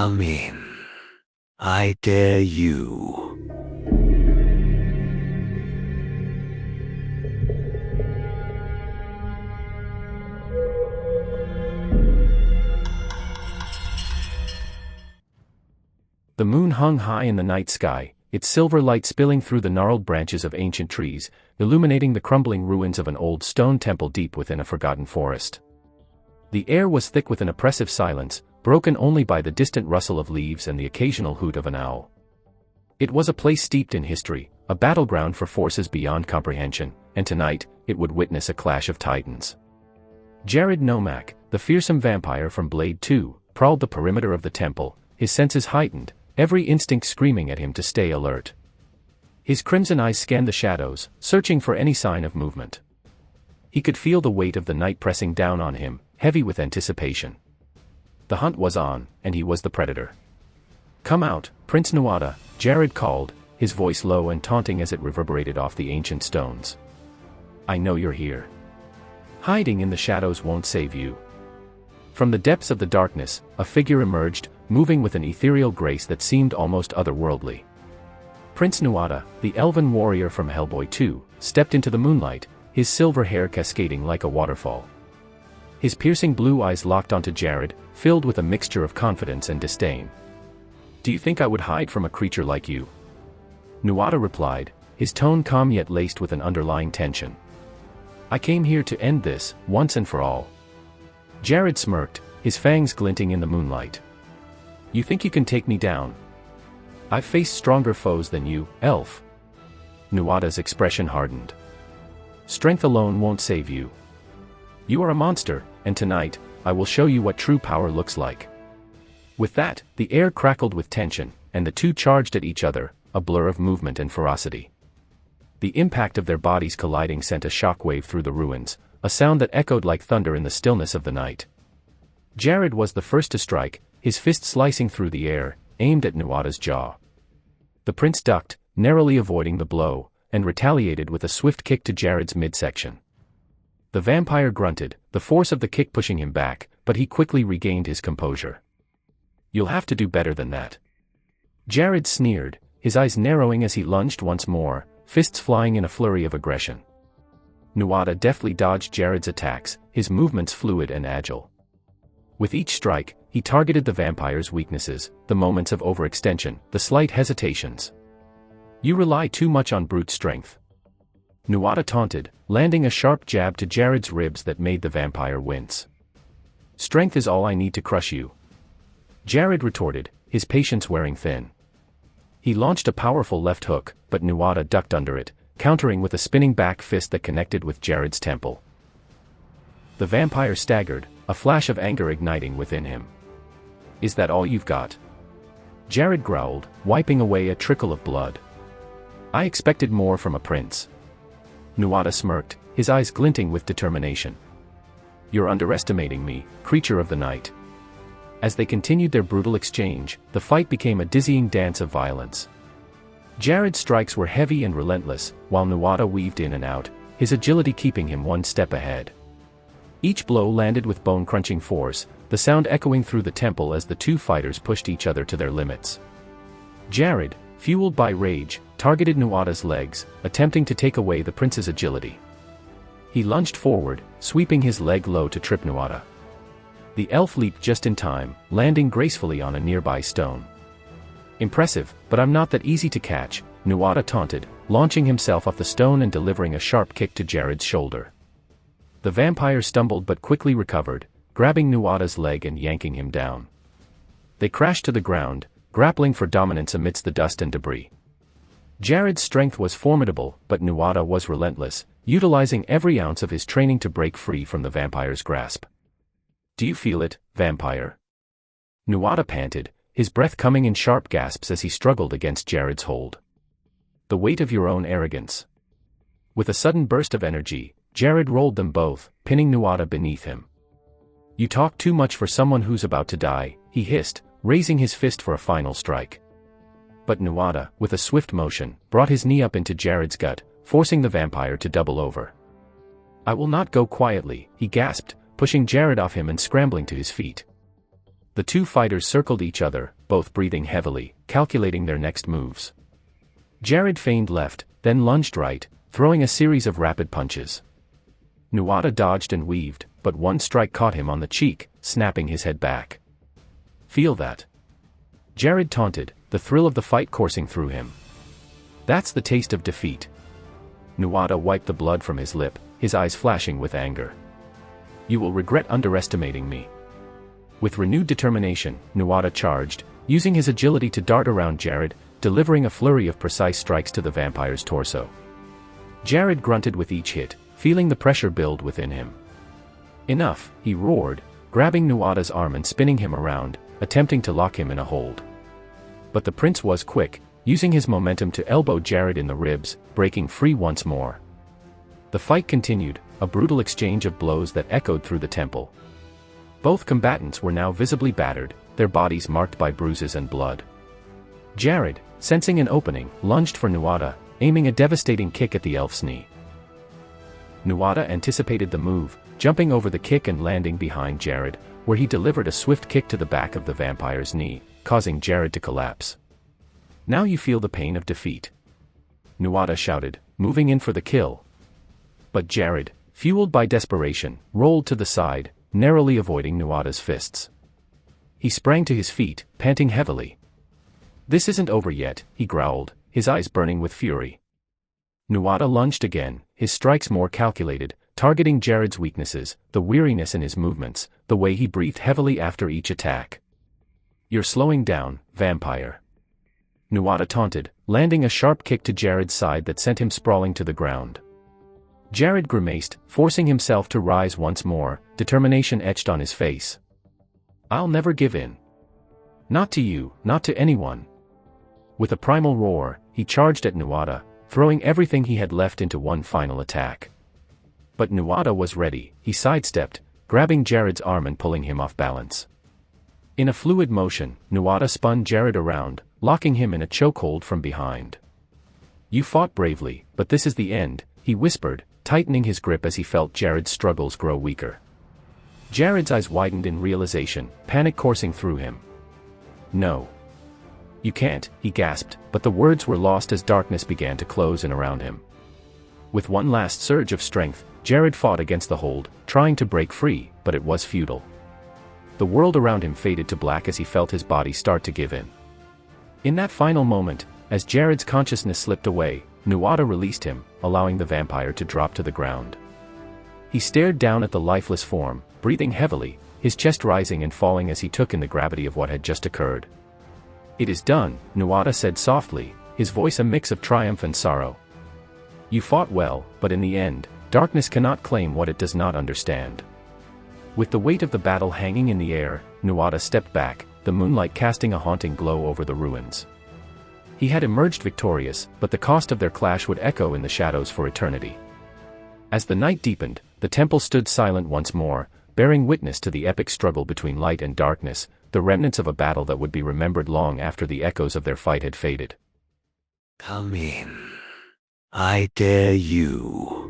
Come in. I dare you. The moon hung high in the night sky, its silver light spilling through the gnarled branches of ancient trees, illuminating the crumbling ruins of an old stone temple deep within a forgotten forest. The air was thick with an oppressive silence, broken only by the distant rustle of leaves and the occasional hoot of an owl. It was a place steeped in history, a battleground for forces beyond comprehension, and tonight, it would witness a clash of titans. Jared Nomak, the fearsome vampire from Blade 2, prowled the perimeter of the temple, his senses heightened, every instinct screaming at him to stay alert. His crimson eyes scanned the shadows, searching for any sign of movement. He could feel the weight of the night pressing down on him, heavy with anticipation. The hunt was on, and he was the predator. "Come out, Prince Nuada," Jared called, his voice low and taunting as it reverberated off the ancient stones. "I know you're here. Hiding in the shadows won't save you." From the depths of the darkness, a figure emerged, moving with an ethereal grace that seemed almost otherworldly. Prince Nuada, the elven warrior from Hellboy II, stepped into the moonlight, his silver hair cascading like a waterfall. His piercing blue eyes locked onto Jared, filled with a mixture of confidence and disdain. "Do you think I would hide from a creature like you?" Nuada replied, his tone calm yet laced with an underlying tension. "I came here to end this, once and for all." Jared smirked, his fangs glinting in the moonlight. "You think you can take me down? I've faced stronger foes than you, elf." Nuada's expression hardened. "Strength alone won't save you. You are a monster, and tonight, I will show you what true power looks like." With that, the air crackled with tension, and the two charged at each other, a blur of movement and ferocity. The impact of their bodies colliding sent a shockwave through the ruins, a sound that echoed like thunder in the stillness of the night. Jared was the first to strike, his fist slicing through the air, aimed at Nuada's jaw. The prince ducked, narrowly avoiding the blow, and retaliated with a swift kick to Jared's midsection. The vampire grunted, the force of the kick pushing him back, but he quickly regained his composure. "You'll have to do better than that." Jared sneered, his eyes narrowing as he lunged once more, fists flying in a flurry of aggression. Nuada deftly dodged Jared's attacks, his movements fluid and agile. With each strike, he targeted the vampire's weaknesses, the moments of overextension, the slight hesitations. "You rely too much on brute strength." Nuada taunted, landing a sharp jab to Jared's ribs that made the vampire wince. "Strength is all I need to crush you." Jared retorted, his patience wearing thin. He launched a powerful left hook, but Nuada ducked under it, countering with a spinning back fist that connected with Jared's temple. The vampire staggered, a flash of anger igniting within him. "Is that all you've got?" Jared growled, wiping away a trickle of blood. "I expected more from a prince." Nuada smirked, his eyes glinting with determination. "You're underestimating me, creature of the night." As they continued their brutal exchange, the fight became a dizzying dance of violence. Jared's strikes were heavy and relentless, while Nuada weaved in and out, his agility keeping him one step ahead. Each blow landed with bone-crunching force, the sound echoing through the temple as the two fighters pushed each other to their limits. Jared, fueled by rage, targeted Nuada's legs, attempting to take away the prince's agility. He lunged forward, sweeping his leg low to trip Nuada. The elf leaped just in time, landing gracefully on a nearby stone. "Impressive, but I'm not that easy to catch," Nuada taunted, launching himself off the stone and delivering a sharp kick to Jared's shoulder. The vampire stumbled but quickly recovered, grabbing Nuada's leg and yanking him down. They crashed to the ground, grappling for dominance amidst the dust and debris. Jared's strength was formidable, but Nuada was relentless, utilizing every ounce of his training to break free from the vampire's grasp. "Do you feel it, vampire?" Nuada panted, his breath coming in sharp gasps as he struggled against Jared's hold. "The weight of your own arrogance." With a sudden burst of energy, Jared rolled them both, pinning Nuada beneath him. "You talk too much for someone who's about to die," he hissed, raising his fist for a final strike. But Nuada, with a swift motion, brought his knee up into Jared's gut, forcing the vampire to double over. "I will not go quietly," he gasped, pushing Jared off him and scrambling to his feet. The two fighters circled each other, both breathing heavily, calculating their next moves. Jared feigned left, then lunged right, throwing a series of rapid punches. Nuada dodged and weaved, but one strike caught him on the cheek, snapping his head back. "Feel that?" Jared taunted, the thrill of the fight coursing through him. "That's the taste of defeat." Nuada wiped the blood from his lip, his eyes flashing with anger. "You will regret underestimating me." With renewed determination, Nuada charged, using his agility to dart around Jared, delivering a flurry of precise strikes to the vampire's torso. Jared grunted with each hit, feeling the pressure build within him. "Enough," he roared, grabbing Nuada's arm and spinning him around, attempting to lock him in a hold. But the prince was quick, using his momentum to elbow Jared in the ribs, breaking free once more. The fight continued, a brutal exchange of blows that echoed through the temple. Both combatants were now visibly battered, their bodies marked by bruises and blood. Jared, sensing an opening, lunged for Nuada, aiming a devastating kick at the elf's knee. Nuada anticipated the move, jumping over the kick and landing behind Jared, where he delivered a swift kick to the back of the vampire's knee, causing Jared to collapse. "Now you feel the pain of defeat," Nuada shouted, moving in for the kill. But Jared, fueled by desperation, rolled to the side, narrowly avoiding Nuada's fists. He sprang to his feet, panting heavily. "This isn't over yet," he growled, his eyes burning with fury. Nuada lunged again, his strikes more calculated, targeting Jared's weaknesses, the weariness in his movements, the way he breathed heavily after each attack. "You're slowing down, vampire," Nuada taunted, landing a sharp kick to Jared's side that sent him sprawling to the ground. Jared grimaced, forcing himself to rise once more, determination etched on his face. "I'll never give in. Not to you, not to anyone." With a primal roar, he charged at Nuada, throwing everything he had left into one final attack. But Nuada was ready, he sidestepped, grabbing Jared's arm and pulling him off balance. In a fluid motion, Nuada spun Jared around, locking him in a chokehold from behind. "You fought bravely, but this is the end," he whispered, tightening his grip as he felt Jared's struggles grow weaker. Jared's eyes widened in realization, panic coursing through him. "No. You can't," he gasped, but the words were lost as darkness began to close in around him. With one last surge of strength, Jared fought against the hold, trying to break free, but it was futile. The world around him faded to black as he felt his body start to give in. In that final moment, as Jared's consciousness slipped away, Nuada released him, allowing the vampire to drop to the ground. He stared down at the lifeless form, breathing heavily, his chest rising and falling as he took in the gravity of what had just occurred. "It is done," Nuada said softly, his voice a mix of triumph and sorrow. "You fought well, but in the end, darkness cannot claim what it does not understand." With the weight of the battle hanging in the air, Nuada stepped back, the moonlight casting a haunting glow over the ruins. He had emerged victorious, but the cost of their clash would echo in the shadows for eternity. As the night deepened, the temple stood silent once more, bearing witness to the epic struggle between light and darkness, the remnants of a battle that would be remembered long after the echoes of their fight had faded. "Come in. I dare you."